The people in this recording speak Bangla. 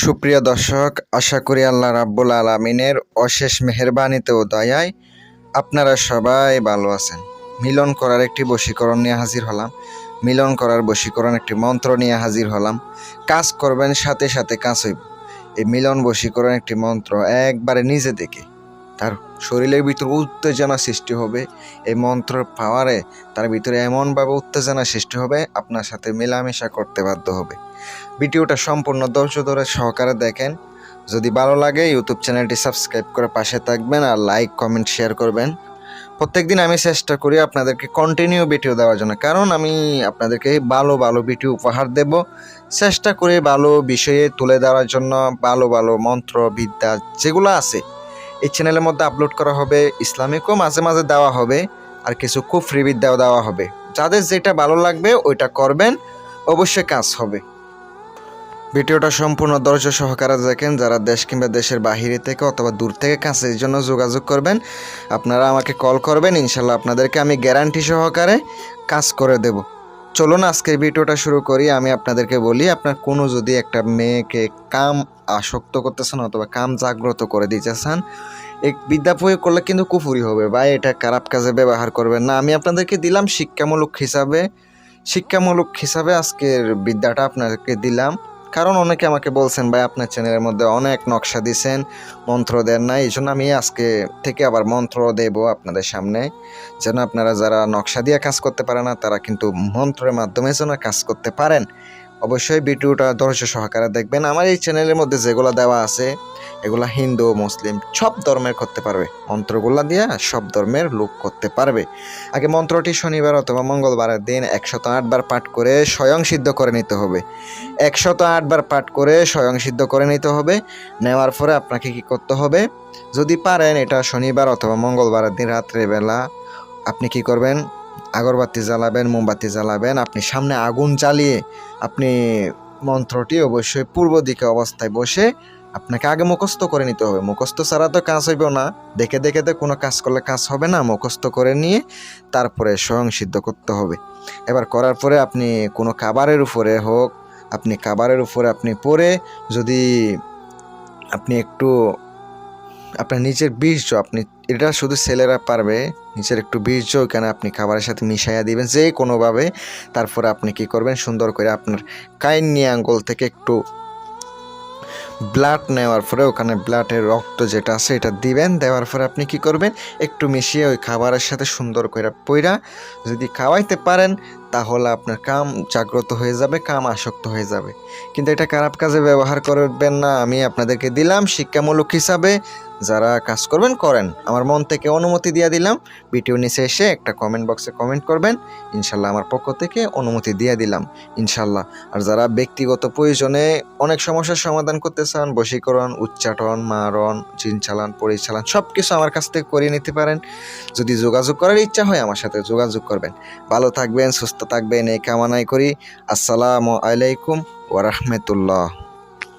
সুপ্রিয় দর্শক, আশা করি আল্লাহ রাব্বুল আলামিনের অশেষ মেহেরবানিতে ও দয়ায় আপনারা সবাই ভালো আছেন। মিলন করার একটি বশীকরণ নিয়ে হাজির হলাম। মিলন করার বশীকরণ একটি মন্ত্র নিয়ে হাজির হলাম। কাজ করবেন, সাথে সাথে কাজ হইব। এই মিলন বশীকরণ একটি মন্ত্র একবারে নিজে দেখে তার শরীরের ভিতর উত্তেজনা সৃষ্টি হবে। এই মন্ত্রের পাওয়ারে তার ভিতরে এমনভাবে উত্তেজনা সৃষ্টি হবে, আপনার সাথে মেলামেশা করতে বাধ্য হবে। ভিডিওটা সম্পূর্ণ ধৈর্য ধরে সহকারে দেখেন। যদি ভালো লাগে ইউটিউব চ্যানেলটি সাবস্ক্রাইব করে পাশে থাকবেন আর লাইক কমেন্ট শেয়ার করবেন। প্রত্যেকদিন আমি চেষ্টা করি আপনাদেরকে কন্টিনিউ ভিডিও দেওয়ার জন্য, কারণ আমি আপনাদেরকে ভালো ভালো ভিডিও উপহার দেব। চেষ্টা করি ভালো বিষয়ে তুলে দেওয়ার জন্য। ভালো ভালো মন্ত্র বিদ্যা যেগুলো আছে এই চ্যানেলের মধ্যে আপলোড করা হবে। ইসলামিকও মাঝে মাঝে দেওয়া হবে, আর কিছু কুফরি বিদ্যাও দেওয়া হবে। যাদের যেটা ভালো লাগবে ওইটা করবেন, অবশ্যই কাজ হবে। ভিডিওটা সম্পূর্ণ ধৈর্য সহকারে দেখেন। যারা দেশ কিংবা দেশের বাহিরে থেকে অথবা দূর থেকে কাছের জন্য যোগাযোগ করবেন, আপনারা আমাকে কল করবেন। ইনশাল্লাহ আপনাদেরকে আমি গ্যারান্টি সহকারে কাজ করে দেব। চলুন আজকের ভিডিওটা শুরু করি। আমি আপনাদেরকে বলি, আপনার কোনো যদি একটা মেয়েকে কাম আসক্ত করতেছেন অথবা কাম জাগ্রত করে দিতে চান, এই বিদ্যা প্রয়োগ করলে কিন্তু কুফুরি হবে বা এটা খারাপ কাজে ব্যবহার করবেন না। আমি আপনাদেরকে দিলাম শিক্ষামূলক হিসাবে আজকের বিদ্যাটা আপনাদেরকে দিলাম। কারণ অনেকে আমাকে বলছেন, ভাই আপনার চ্যানেলের মধ্যে অনেক নকশা দিছেন, মন্ত্র দেন না। এই জন্য আমি আজকে থেকে আবার মন্ত্র দেব আপনাদের সামনে, যেন আপনারা যারা নকশা দিয়ে কাজ করতে পারে না তারা কিন্তু মন্ত্রের মাধ্যমে যেন কাজ করতে পারেন। অবশ্যই ভিডিওটা ধৈর্য সহকারে দেখবেন। আমার এই চ্যানেলের মধ্যে যেগুলো দেওয়া আছে এগুলা হিন্দু মুসলিম সব ধর্মের করতে পারবে। মন্ত্রগুলা দিয়ে সব ধর্মের লোক করতে পারবে। আগে মন্ত্রটি শনিবার অথবা মঙ্গলবারের দিন 108 বার পাঠ করে স্বয়ং সিদ্ধ করে নিতে হবে। 108 বার পাঠ করে স্বয়ং সিদ্ধ করে নিতে হবে। নেওয়ার পরে আপনাকে কি করতে হবে, যদি পারেন এটা শনিবার অথবা মঙ্গলবারের দিন রাত্রেবেলা আপনি কি করবেন, আগরবাতি জ্বালাবেন, মোমবাতি জ্বালাবেন। আপনি সামনে আগুন জ্বালিয়ে আপনি মন্ত্রটি অবশ্যই পূর্ব দিকে অবস্থায় বসে আপনাকে আগে মুখস্থ করে নিতে হবে। মুখস্থ ছাড়া তো কাজ হইব না। দেখে দেখে তো কোনো কাজ করলে কাজ হবে না। মুখস্থ করে নিয়ে তারপরে স্বয়ং সিদ্ধ করতে হবে। এবার করার পরে আপনি কোনো খাবারের উপরে হোক, আপনি খাবারের উপরে আপনি পরে যদি আপনি একটু আপনার নিচের বীর্য, আপনি এটা শুধু ছেলেরা পারবে, নিচের একটু বীর্য ওখানে আপনি খাবারের সাথে মিশাইয়া দিবেন যে কোনোভাবে। তারপরে আপনি কি করবেন, সুন্দর করে আপনার কাইন্নি আঙ্গুল থেকে একটু ব্লাড নেওয়ার পরে ওখানে ব্লাডের রক্ত যেটা আছে এটা দিবেন। দেওয়ার পরে আপনি কি করবেন, একটু মিশিয়ে ওই খাবারের সাথে সুন্দর করে পইরা যদি খাওয়াইতে পারেন তাহলে আপনার কাম জাগ্রত হয়ে যাবে, কাম আসক্ত হয়ে যাবে। কিন্তু এটা খারাপ কাজে ব্যবহার করবেন না। আমি আপনাদেরকে দিলাম শিক্ষামূলক হিসাবে, যারা কাজ করবেন করেন। আমার মন থেকে অনুমতি দিয়ে দিলাম। ভিডিও নিচে এসে একটা কমেন্ট বক্সে কমেন্ট করবেন, ইনশাল্লাহ আমার পক্ষ থেকে অনুমতি দিয়ে দিলাম ইনশাল্লাহ। আর যারা ব্যক্তিগত প্রয়োজনে অনেক সমস্যার সমাধান করতে চান, বশীকরণ, উচ্চাটন, মারণ, জিন চালান, পরিচালান সব কিছু আমার কাছ থেকে করিয়ে নিতে পারেন। যদি যোগাযোগ করার ইচ্ছা হয় আমার সাথে যোগাযোগ করবেন। ভালো থাকবেন, সুস্থ থাকবেন এই কামনাই করি। আসসালামু আলাইকুম ওয়া রাহমাতুল্লাহ।